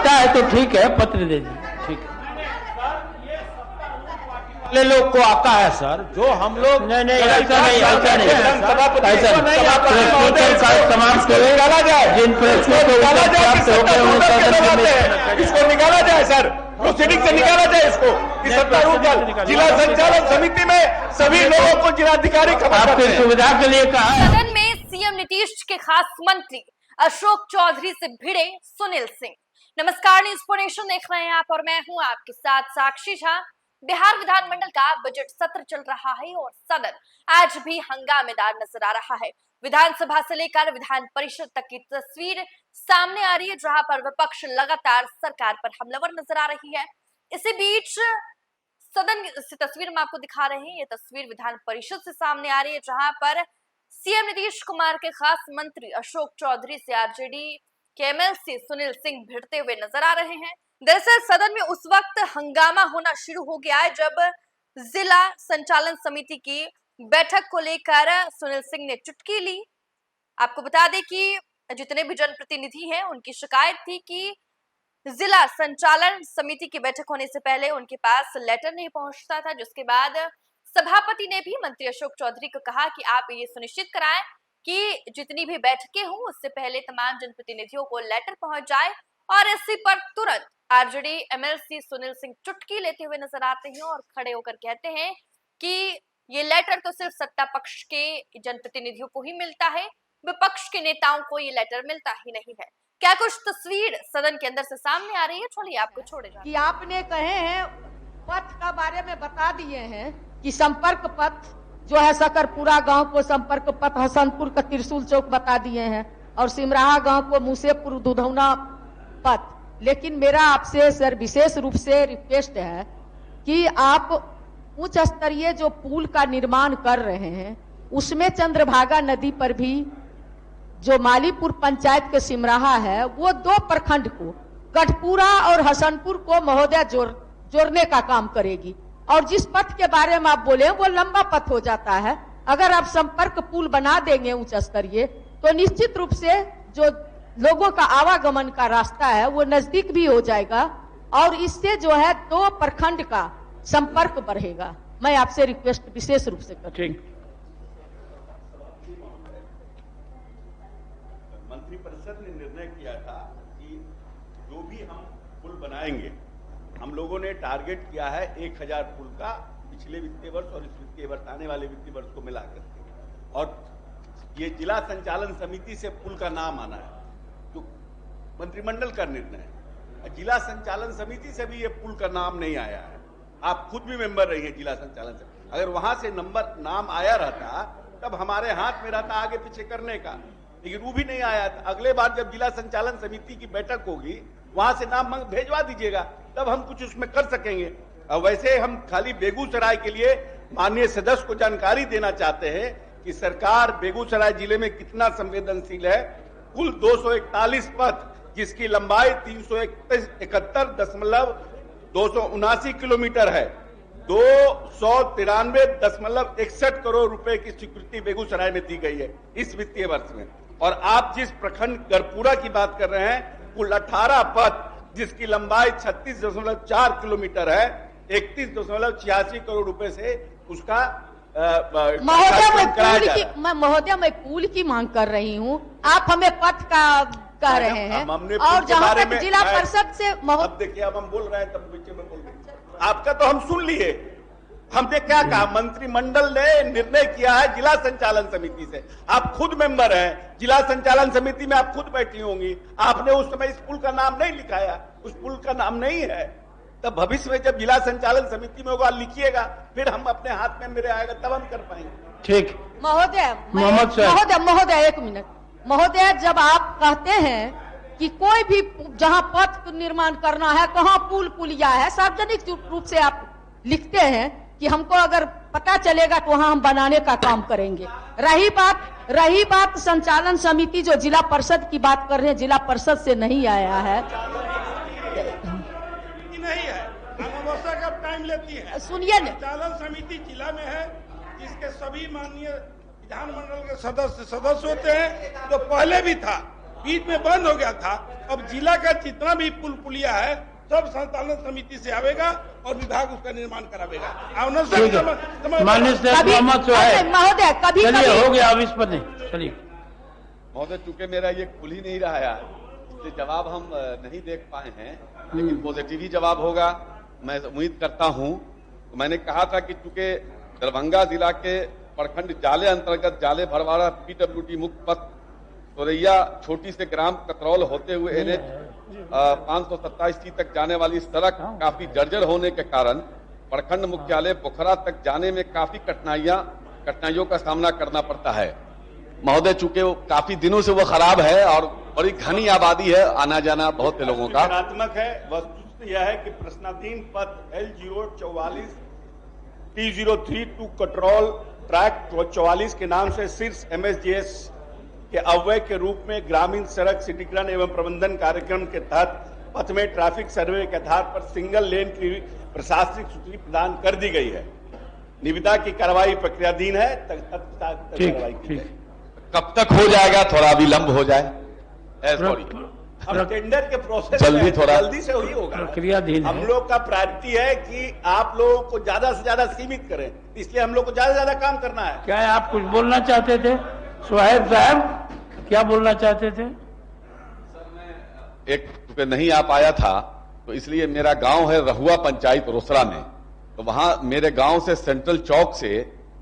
आता है तो ठीक है, पत्र दे दीजिए, ठीक है। वाले लोग को आता है सर, जो हम लोग नहीं ऐसा नहीं, ऐसा नहीं, समाप्त करें, निकाला जाए, जिन प्रश्नों को निकाला जाए, इसको इसको निकाला जाए सर, प्रोसीडिंग से निकाला जाए इसको कि सत्तारूढ़ दल जिला संचालन समिति में सभी लोगों को जिलाधिकारी खबर आपकी सुविधा के लिए कहा है। सदन में सीएम नीतीश के खास मंत्री अशोक चौधरी से भिड़े सुनील सिंह। नमस्कार, न्यूज़ फॉर नेशन देख रहे हैं आप और मैं हूं आपके साथ साक्षी झा। बिहार विधानमंडल का बजट सत्र चल रहा है और सदन आज भी हंगामेदार नजर आ रहा है। विधानसभा से लेकर विधान परिषद तक की तस्वीर सामने आ रही है, जहां पर विपक्ष लगातार सरकार पर हमलावर नजर आ रही है। इसी बीच सदन की तस्वीर हम आपको दिखा रहे हैं। ये तस्वीर विधान परिषद से सामने आ रही है, जहां पर सीएम नीतीश कुमार के खास मंत्री अशोक चौधरी से आरजेडी के एमएलसी सुनील सिंह भिड़ते हुए नजर आ रहे हैं। दरअसल सदन में उस वक्त हंगामा होना शुरू हो गया है जब जिला संचालन समिति की बैठक को लेकर सुनील सिंह ने चुटकी ली। आपको बता दें कि जितने भी जनप्रतिनिधि हैं उनकी शिकायत थी कि जिला संचालन समिति की बैठक होने से पहले उनके पास लेटर नहीं पहुंचता था, जिसके बाद सभापति ने भी मंत्री अशोक चौधरी को कहा कि आप ये सुनिश्चित कराएं कि जितनी भी बैठकें हों उससे पहले तमाम जनप्रतिनिधियों को लेटर पहुंच जाए। और इसी पर तुरंत आरजेडी एमएलसी सुनील सिंह चुटकी लेते हुए नजर आते हैं और खड़े होकर कहते हैं कि ये लेटर तो सिर्फ सत्ता पक्ष के जनप्रतिनिधियों को ही मिलता है, विपक्ष के नेताओं को ये लेटर मिलता ही नहीं है। क्या कुछ तस्वीर सदन के अंदर से सामने आ रही है, छोड़िए आपको छोड़े जाए। कि आपने कहे हैं पथ का बारे में बता दिए हैं कि संपर्क पथ जो है सकरपुरा गांव को संपर्क पथ, हसनपुर का त्रिशूल चौक बता दिए हैं और सिमराहा गांव को मुसेपुर दुधौना पथ। लेकिन मेरा आपसे सर विशेष रूप से रिक्वेस्ट है कि आप उच्च स्तरीय जो पुल का निर्माण कर रहे हैं उसमें चंद्रभागा नदी पर भी जो मालीपुर पंचायत के सिमराहा है वो 2 प्रखंड को गढ़पुरा और हसनपुर को महोदय जोड़ने का काम करेगी। और जिस पथ के बारे में आप बोले वो लंबा पथ हो जाता है। अगर आप संपर्क पुल बना देंगे उच्च स्तरीय तो निश्चित रूप से जो लोगों का आवागमन का रास्ता है वो नजदीक भी हो जाएगा और इससे जो है 2 प्रखंड का संपर्क बढ़ेगा। मैं आपसे रिक्वेस्ट विशेष रूप से करती हूं। मंत्रिपरिषद ने निर्णय किया था कि जो भी हम पुल बनाएंगे, हम लोगों ने टारगेट किया है 1000 पुल का पिछले वित्तीय वर्ष और इस वित्तीय वर्ष आने वाले वित्तीय वर्ष को मिलाकर के। और ये जिला संचालन समिति से पुल का नाम आना है, जो मंत्रिमंडल का निर्णय है। जिला संचालन समिति से भी ये पुल का नाम नहीं आया है। आप खुद भी मेंबर रही हैं जिला संचालन समिति। अगर वहां से नाम आया रहता तब हमारे हाथ में रहता आगे पीछे करने का, लेकिन वो भी नहीं आया था। अगले बार जब जिला संचालन समिति की बैठक होगी वहां से नाम भेजवा दीजिएगा, तब हम कुछ उसमें कर सकेंगे। और वैसे हम खाली बेगूसराय के लिए माननीय सदस्य को जानकारी देना चाहते हैं कि सरकार बेगूसराय जिले में कितना संवेदनशील है। कुल 241 पथ जिसकी लंबाई 371.279 किलोमीटर है, 293.61 करोड़ रुपए की स्वीकृति बेगूसराय में दी गई है इस वित्तीय वर्ष में। और आप जिस प्रखंड गढ़पुरा की बात कर रहे हैं, कुल 18 पथ जिसकी लंबाई 36.4 किलोमीटर है, 31.86 करोड़ रुपए से उसका महोदय मैं पुल की मांग कर रही हूँ, आप हमें पथ का कह रहे हैं। और जहाँ तक जिला परिषद से अब देखिए, अब हम बोल रहे हैं तब बीच में बोल रहे हैं। आपका तो हम सुन लिए। हमने क्या कहा, मंत्रिमंडल ने निर्णय किया है जिला संचालन समिति से। आप खुद मेंबर हैं जिला संचालन समिति में, आप खुद बैठी होंगी। आपने उस समय इस पुल का नाम नहीं लिखाया, उस पुल का नाम नहीं है। तब भविष्य में जब जिला संचालन समिति में होगा लिखिएगा, फिर हम अपने हाथ में मेरे आएगा तब हम कर पाएंगे। ठीक महोदय 1 मिनट। महोदय, जब आप कहते हैं कि कोई भी जहां पथ निर्माण करना है, कहां पुल पुलिया है, सार्वजनिक रूप से आप लिखते हैं कि हमको अगर पता चलेगा तो वहां हम बनाने का काम करेंगे। रही बात संचालन समिति जो जिला परिषद की बात कर रहे हैं, जिला परिषद से नहीं आया है, नहीं है, आवश्यक अब टाइम लेती है। सुनिए न, संचालन समिति जिला में है जिसके सभी माननीय विधानमंडल के सदस्य होते हैं, तो पहले भी था। बीच में बंद हो गया था। अब जिला का जितना भी पुल पुलिया है सब संचालन समिति से आवेगा और विभाग उसका निर्माण करावेगा। ठीक है, माननीय से सहमत जो है महोदय कभी चलिए हो गया, अब इस पर नहीं चलिए। महोदय, चूंकि मेरा ये खुल ही नहीं रहा है, इसलिए जवाब हम नहीं देख पाए हैं, लेकिन पॉजिटिव ही जवाब होगा मैं उम्मीद करता हूं। तो मैंने कहा था कि चूंकि दरभंगा जिला के प्रखंड जाले अंतर्गत जाले भरवाड़ा पीडब्ल्यूडी मुख्य पथ सोरैया छोटी से ग्राम कतरौल होते हुए NH 527 तक जाने वाली सड़क काफी जर्जर होने के कारण प्रखंड मुख्यालय पोखरा तक जाने में काफी कठिनाइयों का सामना करना पड़ता है। महोदय, चूंकि वो काफी दिनों से वो खराब है और बड़ी घनी आबादी है, आना जाना बहुत से लोगों का। सकारात्मक है। वस्तुतः यह है कि प्रश्नाधीन पथ L044 T03 टू कटरौल ट्रैक 44 के नाम से शीर्ष MSGS के अव्यय के रूप में ग्रामीण सड़क सिटीकरण एवं प्रबंधन कार्यक्रम के तहत पथ में ट्रैफिक सर्वे के आधार पर सिंगल लेन की प्रशासनिक स्वीकृति प्रदान कर दी गई है। निविदा की कार्रवाई प्रक्रियाधीन है, कार्रवाई की जाए। कब तक हो जाएगा? थोड़ा विलंब हो जाए, सॉरी, हम टेंडर के प्रोसेस जल्दी थोड़ा जल्दी से ही होगा। प्रक्रियाधीन हम लोग का प्रायोरिटी है कि आप लोगों को ज्यादा से ज्यादा सीमित करें, इसलिए हम लोग को ज्यादा से ज्यादा काम करना है। क्या है, आप कुछ बोलना चाहते थे? सुहेब साहब क्या बोलना चाहते थे? एक क्योंकि नहीं आ पाया था तो इसलिए मेरा गांव है रहुआ पंचायत रोसड़ा में, तो वहां मेरे गांव से सेंट्रल चौक से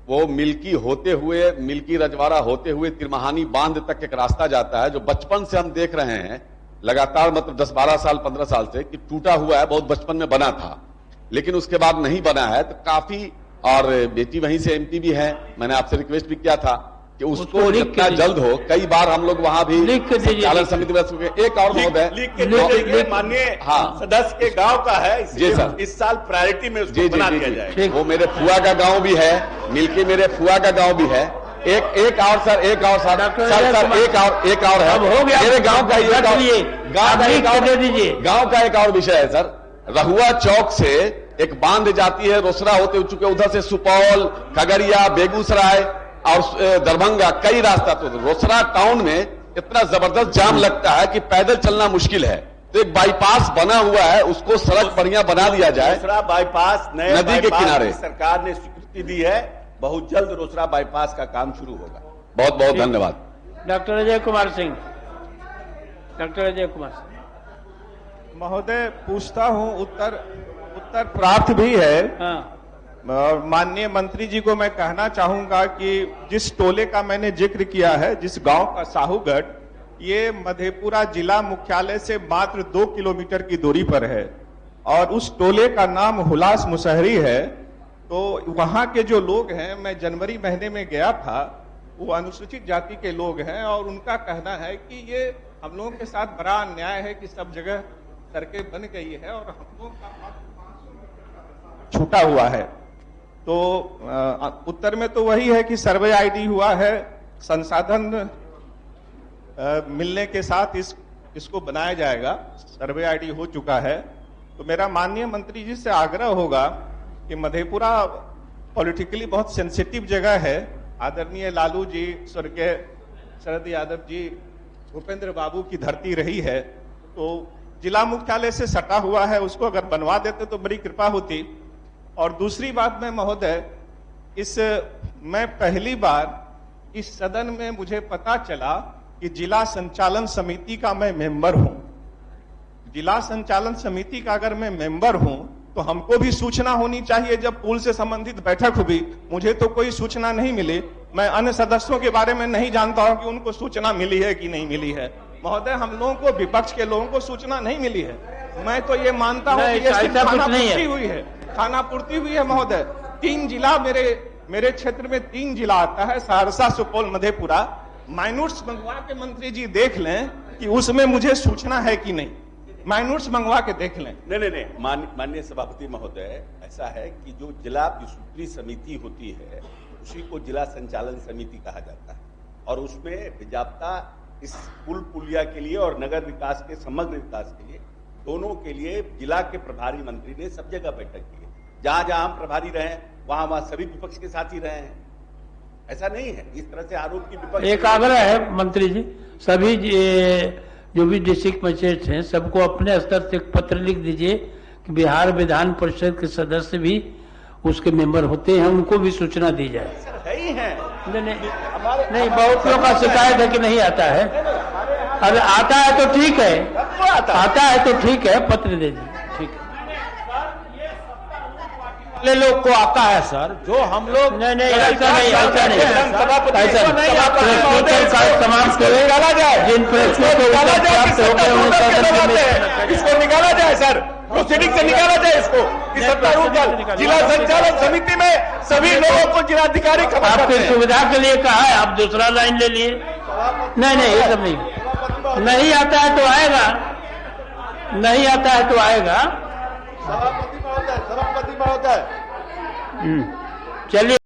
वो मिल्की होते हुए, मिल्की रजवाड़ा होते हुए तिरमहानी बांध तक एक रास्ता जाता है, जो बचपन से हम देख रहे हैं लगातार, मतलब 10-12 साल 15 साल से कि टूटा हुआ है। बहुत बचपन में बना था, लेकिन उसके बाद नहीं बना है। तो काफी, और बेटी वहीं से MP भी है, मैंने आपसे रिक्वेस्ट भी किया था कि उसको जितना जल्द हो, कई बार हम लोग वहां भी संचालन समिति में। एक और महोदय, माननीय सदस्य के गांव का है, जी सर, इस साल प्रायोरिटी में उसको बना दिया जाए। वो मेरे फुआ का गांव भी है, मिलके मेरे फुआ का गांव भी है। एक और सर, एक और सर, एक और है, हो गया मेरे गांव का गांव का एक और विषय है सर। रहुआ चौक से एक बांध जाती है रोसड़ा होते हुए, चूंकि उधर से सुपौल, खगड़िया, बेगूसराय और दरभंगा कई रास्ता, तो रोसड़ा टाउन में इतना जबरदस्त जाम लगता है कि पैदल चलना मुश्किल है। तो एक बाईपास बना हुआ है, उसको सड़क बढ़िया बना दिया जाए। रोसड़ा बाईपास नए नदी के किनारे सरकार ने स्वीकृति दी है, बहुत जल्द रोसड़ा बाईपास का काम शुरू होगा। बहुत बहुत धन्यवाद। डॉक्टर अजय कुमार सिंह। डॉक्टर अजय कुमार सिंह महोदय, पूछता हूं, उत्तर प्राप्त भी है। हाँ। माननीय मंत्री जी को मैं कहना चाहूंगा कि जिस टोले का मैंने जिक्र किया है, जिस गांव का साहूगढ़, ये मधेपुरा जिला मुख्यालय से मात्र 2 किलोमीटर की दूरी पर है और उस टोले का नाम हुलास मुसहरी है। तो वहां के जो लोग हैं, मैं जनवरी महीने में गया था, वो अनुसूचित जाति के लोग हैं और उनका कहना है कि ये हम लोगों के साथ बड़ा अन्याय है कि सब जगह सड़कें बन गई है और हम लोग का छूटा हुआ है। तो उत्तर में तो वही है कि सर्वे ID हुआ है, संसाधन मिलने के साथ इसको बनाया जाएगा। सर्वे ID हो चुका है। तो मेरा माननीय मंत्री जी से आग्रह होगा कि मधेपुरा पॉलिटिकली बहुत सेंसिटिव जगह है। आदरणीय लालू जी, स्वर्गीय शरद यादव जी, भूपेंद्र बाबू की धरती रही है, तो जिला मुख्यालय से सटा हुआ है, उसको अगर बनवा देते तो बड़ी कृपा होती। और दूसरी बात में महोदय, मैं पहली बार इस सदन में मुझे पता चला कि जिला संचालन समिति का मैं मेंबर हूं। जिला संचालन समिति का अगर मैं मेंबर हूं तो हमको भी सूचना होनी चाहिए। जब पुल से संबंधित बैठक हुई, मुझे तो कोई सूचना नहीं मिली। मैं अन्य सदस्यों के बारे में नहीं जानता हूं कि उनको सूचना मिली है कि नहीं मिली है। महोदय, हम लोगों को, विपक्ष के लोगों को सूचना नहीं मिली है। मैं तो ये मानता हूं कि ये सिर्फ खानापूर्ति हुई है, खानापूर्ति हुई है महोदय। 3 जिला, मेरे क्षेत्र में 3 जिला आता है, सहरसा, सुपौल, मधेपुरा। माइनूट्स मंगवा के मंत्री जी देख लें कि उसमें मुझे सूचना है कि नहीं। माइनूट्स मंगवा के देख लें। नहीं, माननीय सभापति महोदय, ऐसा है कि जो जिला विस्तृत समिति होती है उसी को जिला संचालन समिति कहा जाता है और उसमें विजाप्ता इस पुल पुलिया के लिए और नगर विकास के समग्र विकास के लिए, दोनों के लिए जिला के प्रभारी मंत्री ने सब जगह बैठक की है। जहां जहां हम प्रभारी रहे, वहां सभी विपक्ष के साथ ही रहे हैं। ऐसा नहीं है। इस तरह से आरोप की विपक्ष एक आग्रह है मंत्री जी, सभी जो भी डिस्ट्रिक्ट मजिस्ट्रेट हैं सबको अपने स्तर से एक पत्र लिख दीजिए कि बिहार विधान परिषद के सदस्य भी उसके मेंबर होते हैं, उनको भी सूचना दी जाए। है ही है। नहीं, बहुत लोगों का शिकायत है कि नहीं आता है। अगर आता है तो ठीक है, आता है तो ठीक है, पत्र दे दीजिए, ठीक है। वाले लोग को आता है सर, जो हम लोग नहीं ऐसा नहीं सभापति ऐसा नहीं आता है। समाप्त करें, निकाला जाए, जिन प्रश्नों को निकाला जाए, प्राप्त हो गए उन्हें सदन में इसको निकाला जाए सर, प्रोसीडिंग से निकाला जाए इसको। इस सत्तारूढ़ जिला संचालन समिति में सभी लोगों को जिलाधिकारी खबर आपकी करते हैं। सुविधा के लिए कहा है, आप दूसरा लाइन ले लिए। नहीं ये सब नहीं आता है तो आएगा, नहीं आता है तो आएगा। सभापति महोदय चलिए।